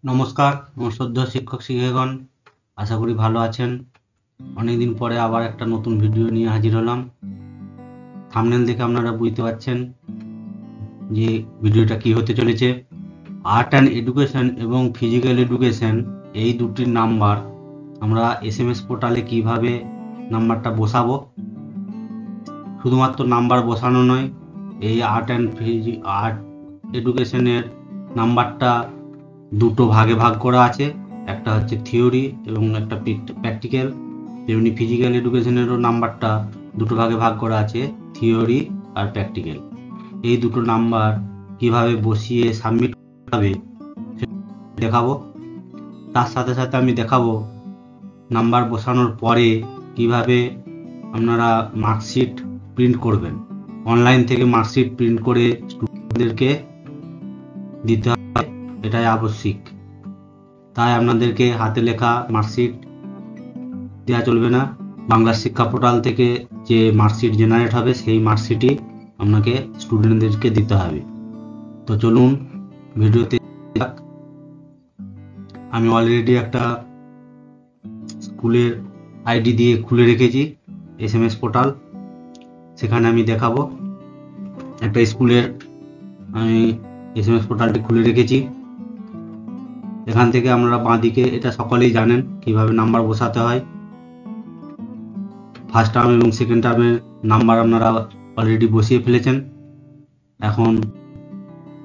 নমস্কার, আমার শ্রদ্ধেয় শিক্ষক শিক্ষিকাগণ, আশা করি ভালো আছেন। অনেকদিন পরে আবার একটা নতুন ভিডিও নিয়ে হাজির হলাম। থাম্বনেল দেখে আপনারা বুঝতে পারছেন যে ভিডিওটা কি হতে চলেছে। আর্ট অ্যান্ড এডুকেশন এবং ফিজিক্যাল এডুকেশন, এই দুটির নাম্বার আমরা SMS পোর্টালে কিভাবে নাম্বারটা বসাবো। শুধুমাত্র নাম্বার বসানো নয়, এই আর্ট এডুকেশনের নাম্বারটা দুটো ভাগে ভাগ করা আছে, একটা হচ্ছে থিওরি এবং একটা প্র্যাকটিক্যাল। তেমনি ফিজিক্যাল এডুকেশনেরও নাম্বারটা দুটো ভাগে ভাগ করা আছে, থিওরি আর প্র্যাকটিক্যাল। এই দুটো নাম্বার কিভাবে বসিয়ে সাবমিট হবে দেখাবো। তার সাথে সাথে আমি দেখাবো নাম্বার বসানোর পরে কিভাবে আপনারা মার্কশিট প্রিন্ট করবেন। অনলাইন থেকে মার্কশিট প্রিন্ট করে স্টুডেন্টদেরকে দিতে হবে, এটাই আবশ্যিক। তাই আপনাদেরকে হাতে লেখা মার্কশিট দেওয়া চলবে না। বাংলা শিক্ষা পোর্টাল থেকে যে মার্কশিট জেনারেট হবে সেই মার্কশিটই আপনাকে স্টুডেন্টদেরকে দিতে হবে। তো চলুন ভিডিওতে। আমি অলরেডি একটা স্কুলের আইডি দিয়ে খুলে রেখেছি SMS পোর্টাল, সেখানে আমি দেখাবো। একটা স্কুলের আমি SMS পোর্টালটি খুলে রেখেছি। এখান থেকে আপনারা বাঁদিকে, এটা সকলেই জানেন কিভাবে নাম্বার বসাতে হয়। ফার্স্ট টার্ম এবং সেকেন্ড টার্মের নাম্বার আপনারা অলরেডি বসিয়ে ফেলেছেন। এখন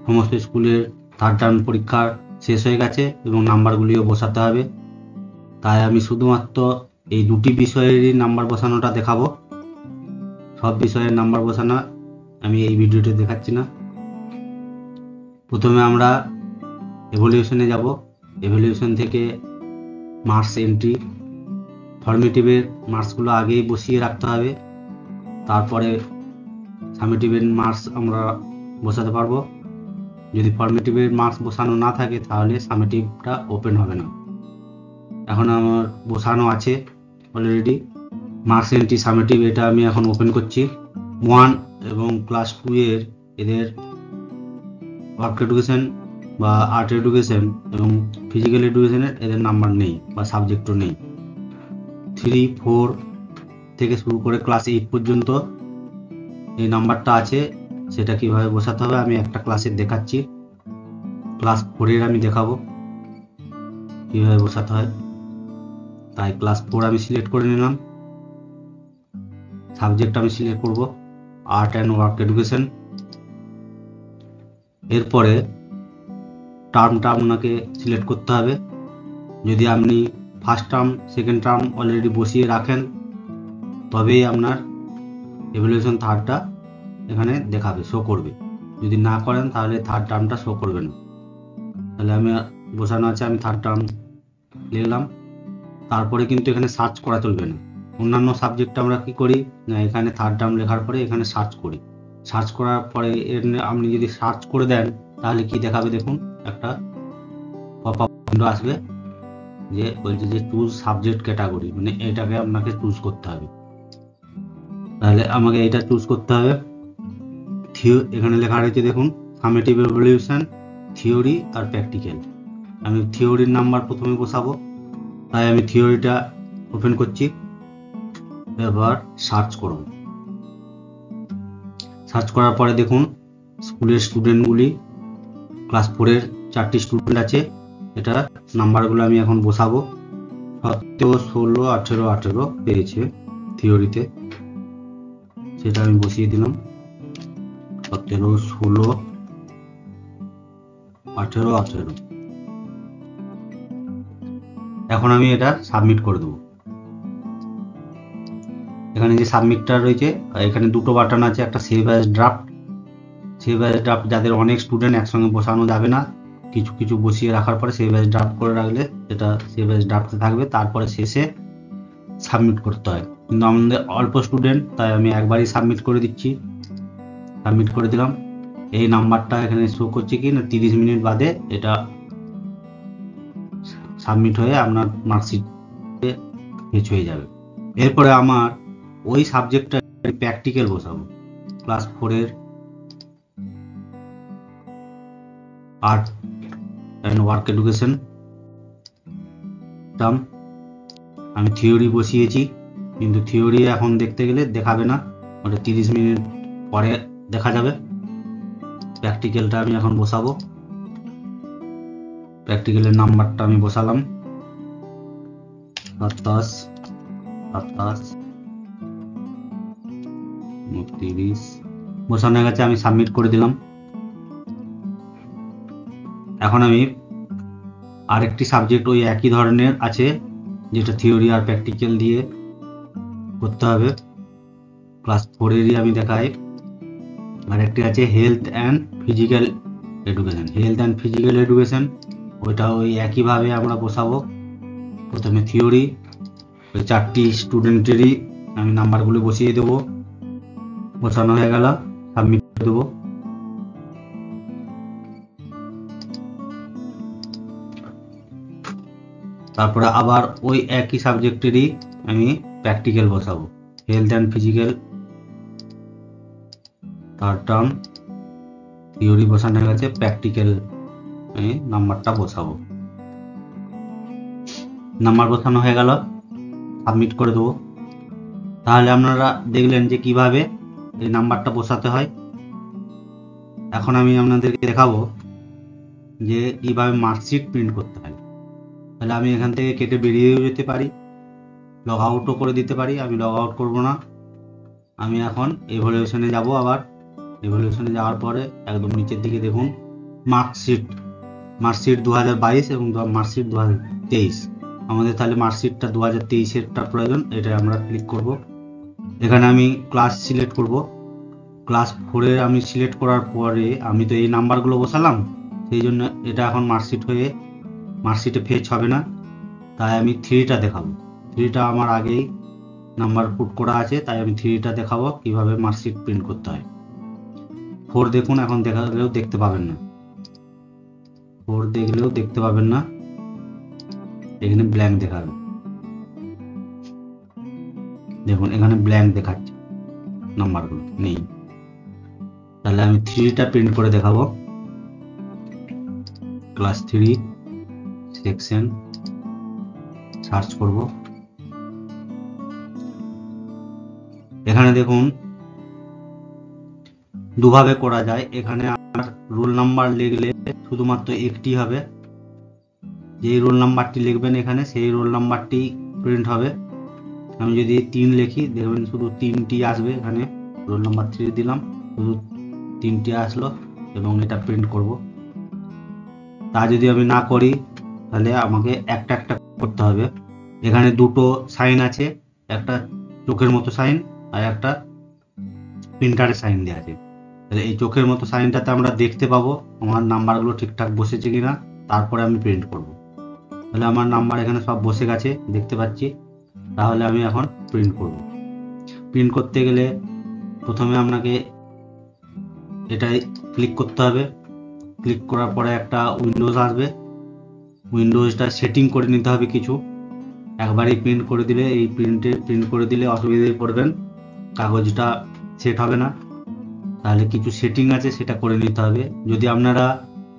সমস্ত স্কুলের থার্ড টার্ম পরীক্ষা শেষ হয়ে গেছে এবং নাম্বারগুলিও বসাতে হবে। তাই আমি শুধুমাত্র এই দুটি বিষয়েরই নাম্বার বসানোটা দেখাবো। সব বিষয়ের নাম্বার বসানো আমি এই ভিডিওতে দেখাচ্ছি না। প্রথমে আমরা এভলিউশনে যাব। এভলিউশন থেকে মার্কস এন্ট্রি, ফর্মেটিভের মার্কসগুলো আগেই বসিয়ে রাখতে হবে, তারপরে সামেটিভের মার্কস আমরা বসাতে পারবো। যদি ফর্মেটিভের মার্কস বসানো না থাকে তাহলে সামেটিভটা ওপেন হবে না। এখন আমার বসানো আছে অলরেডি মার্কস এন্ট্রি সামেটিভ, এটা আমি এখন ওপেন করছি। 1 এবং ক্লাস 2 এর এদের ওয়ার্ক এডুকেশন বা আর্ট এডুকেশন এবং ফিজিক্যাল এডুকেশনের এদের নাম্বার নেই বা সাবজেক্টও নেই। 3, 4 থেকে শুরু করে ক্লাস 8 পর্যন্ত এই নাম্বারটা আছে। সেটা কিভাবে বসাতে হবে আমি একটা ক্লাসের দেখাচ্ছি। ক্লাস 4 এর আমি দেখাবো কিভাবে বসাতে হয়। তাই ক্লাস 4 আমি সিলেক্ট করে নিলাম। সাবজেক্ট আমি সিলেক্ট করব আর্ট অ্যান্ড ওয়ার্ক এডুকেশন। এরপরে টার্মটা আপনাকে সিলেক্ট করতে হবে। যদি আপনি first term second term already বসিয়ে রাখেন তবেই আপনার এভলিউশন থার্ডটা এখানে দেখাবে, শো করবে। যদি না করেন তাহলে থার্ড টার্মটা শো করবে না। তাহলে আমি বসানো আছে, আমি থার্ড টার্ম লিখলাম। তারপরে কিন্তু এখানে সার্চ করা চলবে না। অন্যান্য সাবজেক্টে আমরা কি করি না, এখানে থার্ড টার্ম লেখার পরে এখানে সার্চ করি। সার্চ করার পরে আপনি যদি সার্চ করে দেন তাহলে কি দেখাবে দেখুন, একটা পপ আপ উইন্ডো আসবে যে বলছে যে চুজ সাবজেক্ট ক্যাটাগরি, মানে এটাকে আপনাকে চুজ করতে হবে। তাহলে আমাকে এটা চুজ করতে হবে। এখানে লেখা রয়েছে দেখুন সামেটিভ এভলিউশন, থিওরি আর প্র্যাকটিক্যাল। আমি থিওরির নাম্বার প্রথমে বসাবো, তাই আমি থিওরিটা ওপেন করছি। এবার সার্চ করব। সার্চ করার পরে দেখুন স্কুলের স্টুডেন্টগুলি, ক্লাস 4 এর 4টি স্টুডেন্ট আছে। এটা নাম্বারগুলো আমি এখন বসাবো। 17, 16, 18, 18 পেয়েছে থিওরিতে, সেটা আমি বসিয়ে দিলাম। 17, 16, 18, 18। এখন আমি এটা সাবমিট করে দেবো। এখানে যে সাবমিটটা রয়েছে, এখানে দুটো বাটন আছে, একটা save as draft. Save as draft যাদের অনেক স্টুডেন্ট একসঙ্গে বসানো যাবে না, কিছু কিছু বসিয়ে রাখার পরে সেভ অ্যাজ ড্রাফট করে রাখলে এটা সেভ অ্যাজ ড্রাফটে থাকবে। তারপরে শেষে সাবমিট করতে হয়, কিন্তু আমাদের অল্প স্টুডেন্ট তাই আমি একবারই সাবমিট করে দিচ্ছি। সাবমিট করে দিলাম। এই নাম্বারটা এখানে শো করছে কি না 30 মিনিট বাদে এটা সাবমিট হয়ে আপনার মার্কশিটে ফেচ হয়ে যাবে। এরপরে আমার ওই সাবজেক্টটা প্র্যাকটিক্যাল বসাবো। ক্লাস 4 এর art and work education term. আমি থিওরি বসিয়েছি, কিন্তু থিওরি এখন দেখতে গেলে দেখাবে না, ওটা 30 মিনিট পরে দেখা যাবে। প্র্যাকটিক্যালটা আমি এখন বসাবো। প্র্যাকটিক্যালের নাম্বারটা আমি বসালাম 27, 29 বসানো হয়ে গেছে। আমি সাবমিট করে দিলাম। এখন আমি আরেকটি সাবজেক্ট ওই একই ধরনের আছে, যেটা থিওরি আর প্র্যাকটিক্যাল দিয়ে করতে হবে, ক্লাস 4-এরই আমি দেখাই। আরেকটি আছে health and physical education. Health and physical education ওইটা ওই একইভাবে আমরা বসাবো। প্রথমে থিওরি, ওই 4টি স্টুডেন্টেরই আমি নাম্বারগুলো বসিয়ে দেবো। বসানো হয়ে গেল, সাবমিট করে দেবো। তারপরে আবার ওই একই সাবজেক্টেরই আমি প্র্যাকটিক্যাল বসাবো। Health and physical third term, theory বসানো হয়ে গেছে, প্র্যাকটিক্যাল আমি নাম্বারটা বসাবো। নাম্বার বসানো হয়ে গেল, সাবমিট করে দেবো। তাহলে আপনারা দেখলেন যে কিভাবে এই নাম্বারটা বসাতে হয়। এখন আমি আপনাদেরকে দেখাবো যে কিভাবে মার্কশিট প্রিন্ট করতে হয়। তাহলে আমি এখান থেকে কেটে বেরিয়েও যেতে পারি, লগ আউটও করে দিতে পারি। আমি লগ আউট করবো না, আমি এখন এভালুয়েশনে যাব। আবার এভালুয়েশনে যাওয়ার পরে একদম নিচের দিকে দেখুন মার্কশিট 2022 এবং মার্কশিট 2023। আমাদের তাহলে মার্কশিটটা 2023-এরটা প্রয়োজন, এটা আমরা ক্লিক করব। এখানে আমি ক্লাস সিলেক্ট করব। ক্লাস 4-এর আমি সিলেক্ট করার পরে আমি তো এই নাম্বারগুলো বসালাম, সেই জন্য এটা এখন মার্কশিট হয়ে মার্কশিটে ফেচ হবে না, তাই আমি 3টা দেখাবো। 3টা আমার আগেই নাম্বার পুট করা আছে, তাই আমি 3টা দেখাবো কিভাবে মার্কশিট প্রিন্ট করতে হয়। 4 দেখুন, এখন দেখালেও দেখতে পাবেন না, 4 দেখলেও দেখতে পাবেন না, এখানে ব্ল্যাঙ্ক দেখাবে। দেখুন এখানে ব্ল্যাঙ্ক দেখাচ্ছে, নাম্বারগুলো নেই। তাহলে আমি 3টা প্রিন্ট করে দেখাবো। ক্লাস 3 সেকশন সার্চ করব। এখানে দেখুন দুভাবে করা যায়। এখানে আমার রোল নাম্বার লিখলে শুধুমাত্র একটি হবে, যেই রোল নাম্বারটি লিখবেন এখানে সেই রোল নাম্বারটি প্রিন্ট হবে। আমি যদি 3 লিখি দেখবেন শুধু 3টি আসবে। এখানে রোল নাম্বার 3 দিলাম, শুধু 3টি আসলো এবং এটা প্রিন্ট করব। তা যদি আমি না করি তাহলে আমাকে একটা একটা করতে হবে। এখানে দুটো সাইন আছে, একটা চোখের মতো সাইন আর একটা প্রিন্টারের সাইন দেওয়া আছে। তাহলে এই চোখের মতো সাইনটাতে আমরা দেখতে পাবো আমার নাম্বারগুলো ঠিকঠাক বসেছে কিনা, তারপরে আমি প্রিন্ট করব। তাহলে আমার নাম্বার এখানে সব বসে গেছে, দেখতে পাচ্ছি। তাহলে আমি এখন প্রিন্ট করব। প্রিন্ট করতে গেলে প্রথমে আপনাকে এটাই ক্লিক করতে হবে। ক্লিক করার পরে একটা উইন্ডোজ আসবে, উইন্ডোজটা সেটিং করে নিতে হবে কিছু। একবারই প্রিন্ট করে দিলে প্রিন্ট করে দিলে অসুবিধায় পড়বেন, কাগজটা সেট হবে না। তাহলে কিছু সেটিং আছে, সেটা করে নিতে হবে। যদি আপনারা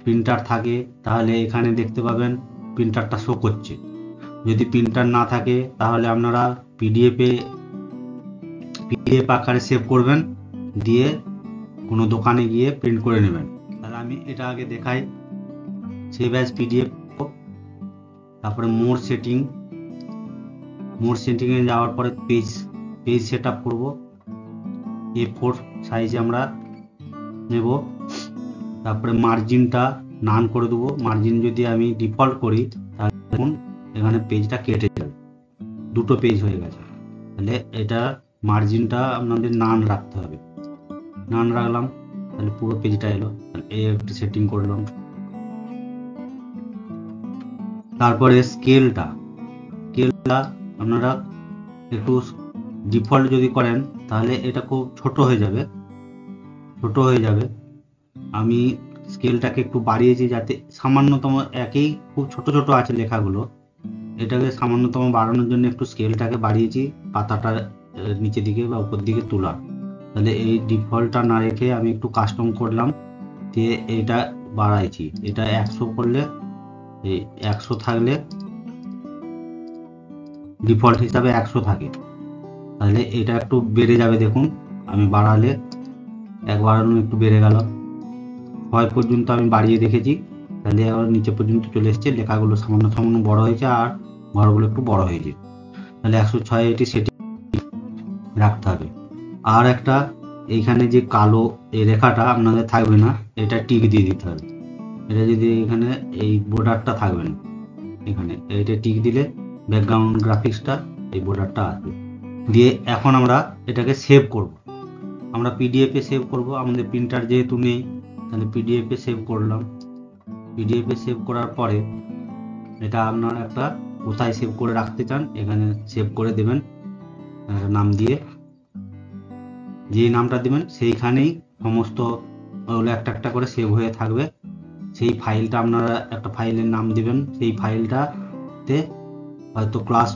প্রিন্টার থাকে তাহলে এখানে দেখতে পাবেন প্রিন্টারটা শো করছে। যদি প্রিন্টার না থাকে তাহলে আপনারা পিডিএফ আকারে সেভ করবেন, দিয়ে কোনো দোকানে গিয়ে প্রিন্ট করে নেবেন। তাহলে আমি এটা আগে দেখাই। সেভ অ্যাজ পিডিএফ, তারপরে মোর সেটিংয়ে যাওয়ার পরে পেজ সেট আপ করবো। A4 সাইজে আমরা নেব। তারপরে মার্জিনটা নান করে দেবো। মার্জিন যদি আমি ডিফল্ট করি তাহলে দেখুন এখানে পেজটা কেটে যাবে, দুটো পেজ হয়ে গেছে। তাহলে এটা মার্জিনটা আপনাদের নান রাখতে হবে। নান রাখলাম, তাহলে পুরো পেজটা এলো। এই একটা সেটিং করলাম। তারপরে স্কেলটা আপনারা একটু ডিফল্ট যদি করেন তাহলে এটা খুব ছোট হয়ে যাবে। আমি স্কেলটাকে একটু বাড়িয়েছি যাতে সামান্যতম, একই খুব ছোট ছোট আছে লেখাগুলো, এটাকে সামান্যতম বাড়ানোর জন্য একটু স্কেলটাকে বাড়িয়েছি, পাতাটা নিচের দিকে বা উপর দিকে তোলা। তাহলে এই ডিফল্টটা না রেখে আমি একটু কাস্টম করলাম, দিয়ে এটা বাড়াইছি। এটা 100 করলে এই 100 থাকলে ডিফল্ট হিসাবে 100 থাকে, তাহলে এটা একটু বেড়ে যাবে। দেখুন আমি বাড়ালে একবার একটু বেড়ে গেল, 6 পর্যন্ত আমি বাড়িয়ে দেখেছি, তাহলে আবার নিচে পর্যন্ত চলে এসছে, লেখাগুলো সামান্য সামান্য বড় হয়েছে আর ঘরগুলো একটু বড় হয়েছে। তাহলে 106 এটি সেটিং রাখতে হবে। আর একটা এইখানে যে কালো এই রেখাটা আপনাদের থাকবে না, এটা টিক দিয়ে দিতে হবে। এটা যদি এখানে এই বর্ডারটা থাকবে না, এখানে এইটা টিক দিলে ব্যাকগ্রাউন্ড গ্রাফিক্সটা এই বর্ডারটা আসবে। দিয়ে এখন আমরা এটাকে সেভ করব। আমরা পিডিএফে সেভ করব, আমাদের প্রিন্টার যেহেতু নেই, তাহলে পিডিএফে সেভ করলাম। পিডিএফে সেভ করার পরে এটা আপনার একটা কোথায় সেভ করে রাখতে চান এখানে সেভ করে দেবেন নাম দিয়ে। যেই নামটা দিবেন সেইখানেই সমস্ত ওগুলো একটা একটা করে সেভ হয়ে থাকবে। সেই ফাইলটা আপনারা একটা ফাইলের নাম দিবেন, সেই ফাইলটাতে হয়তো ক্লাস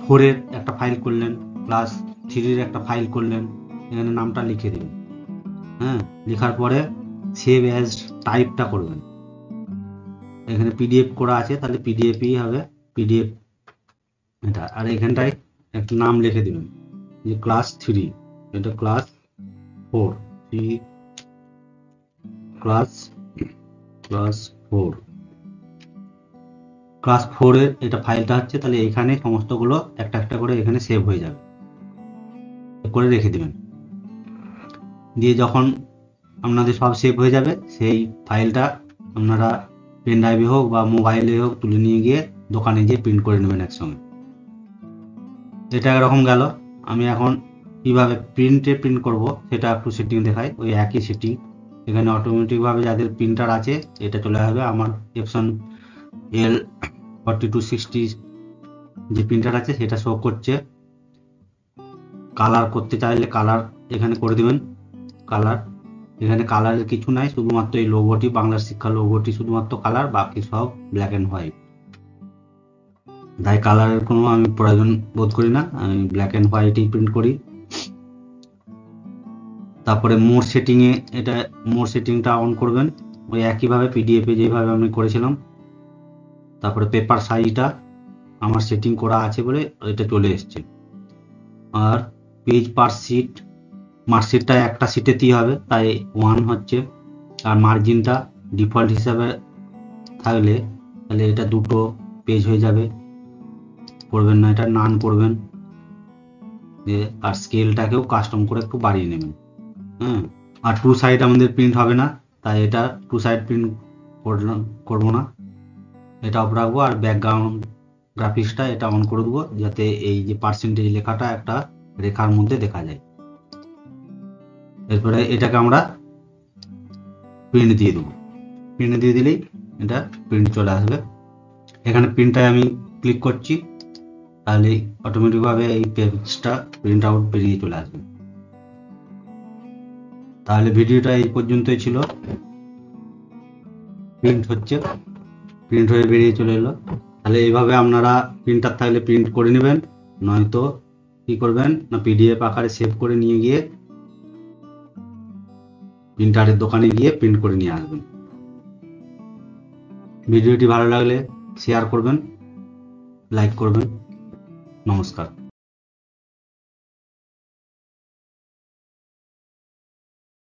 4 এর একটা ফাইল করলেন, ক্লাস 3 এর একটা ফাইল করলেন, এখানে নামটা লিখে দেবেন। হ্যাঁ, লেখার পরে সেভ অ্যাজ টাইপটা করবেন। এখানে পিডিএফ করা আছে, তাহলে পিডিএফই হবে, পিডিএফ এটা। আর এখানটায় একটা নাম লিখে দেবেন যে ক্লাস 3, এটা ক্লাস 4, ক্লাস 4, ক্লাস 4 এর এটা ফাইলটা হচ্ছে। তাহলে এখানে সমস্তগুলো একটা একটা করে এখানে সেভ হয়ে যাবে, করে রেখে দেবেন। দিয়ে যখন আপনাদের সব সেভ হয়ে যাবে, সেই ফাইলটা আপনারা পেন ড্রাইভে হোক বা মোবাইলে হোক তুলে নিয়ে গিয়ে দোকানে গিয়ে প্রিন্ট করে নেবেন একসঙ্গে। এটা একরকম গেল। আমি এখন কিভাবে প্রিন্ট করব সেটা একটু সেটিং দেখাই। ওই একই সেটিং, এখানে অটোমেটিকভাবে যাদের প্রিন্টার আছে এটা চলে যাবে। আমার এপসন L4260 যে প্রিন্টার আছে সেটা শো করছে। কালার করতে চাইলে কালার এখানে করে দিবেন। কালার এখানে কালারের কিছু নাই, শুধুমাত্র এই লোগোটি, বাংলা শিক্ষা লোগোটি শুধুমাত্র কালার, বাকি সব ব্ল্যাক অ্যান্ড হোয়াইট। তাই কালারের কোনো আমি প্রয়োজন বোধ করি না, আমি ব্ল্যাক অ্যান্ড হোয়াইটই প্রিন্ট করি। তারপরে মোর সেটিংয়ে এটা মোর সেটিংটা অন করবেন, ওই একইভাবে পিডিএফে যেভাবে আমি করেছিলাম। তারপরে পেপার সাইজটা আমার সেটিং করা আছে বলে এটা চলে এসছে। আর পেজ পার সিট, মার্কশিটটা একটা সিটেতেই হবে, তাই 1 হচ্ছে। আর মার্জিনটা ডিফল্ট হিসাবে থাকলে তাহলে এটা 2 পেজ হয়ে যাবে, করবেন না, এটা নান করবেন। আর স্কেলটাকেও কাস্টম করে একটু বাড়িয়ে নেবেন। হ্যাঁ, আর 2 সাইড আমাদের প্রিন্ট হবে না, তাই এটা 2 সাইড প্রিন্ট করবো না, এটা অফ রাখবো। আর ব্যাকগ্রাউন্ড গ্রাফিক্সটা এটা অন করে দেবো, যাতে এই যে পার্সেন্টেজ লেখাটা একটা রেখার মধ্যে দেখা যায়। এরপরে এটাকে আমরা প্রিন্ট দিয়ে দেবো। প্রিন্ট দিয়ে দিলেই এটা প্রিন্ট চলে আসবে। এখানে প্রিন্টটায় আমি ক্লিক করছি, তাহলে অটোমেটিকভাবে এই পেজটা প্রিন্ট আউট বেরিয়ে চলে আসবে। তাহলে ভিডিওটা এই পর্যন্তই ছিল। প্রিন্ট হচ্ছে, প্রিন্ট হয়ে বেরিয়ে চলে এলো। তাহলে এইভাবে আপনারা প্রিন্টার থাকলে প্রিন্ট করে নেবেন, নয়তো কি করবেন না পিডিএফ আকারে সেভ করে নিয়ে গিয়ে প্রিন্টারের দোকানে গিয়ে প্রিন্ট করে নিয়ে আসবেন। ভিডিওটি ভালো লাগলে শেয়ার করবেন, লাইক করবেন। নমস্কার।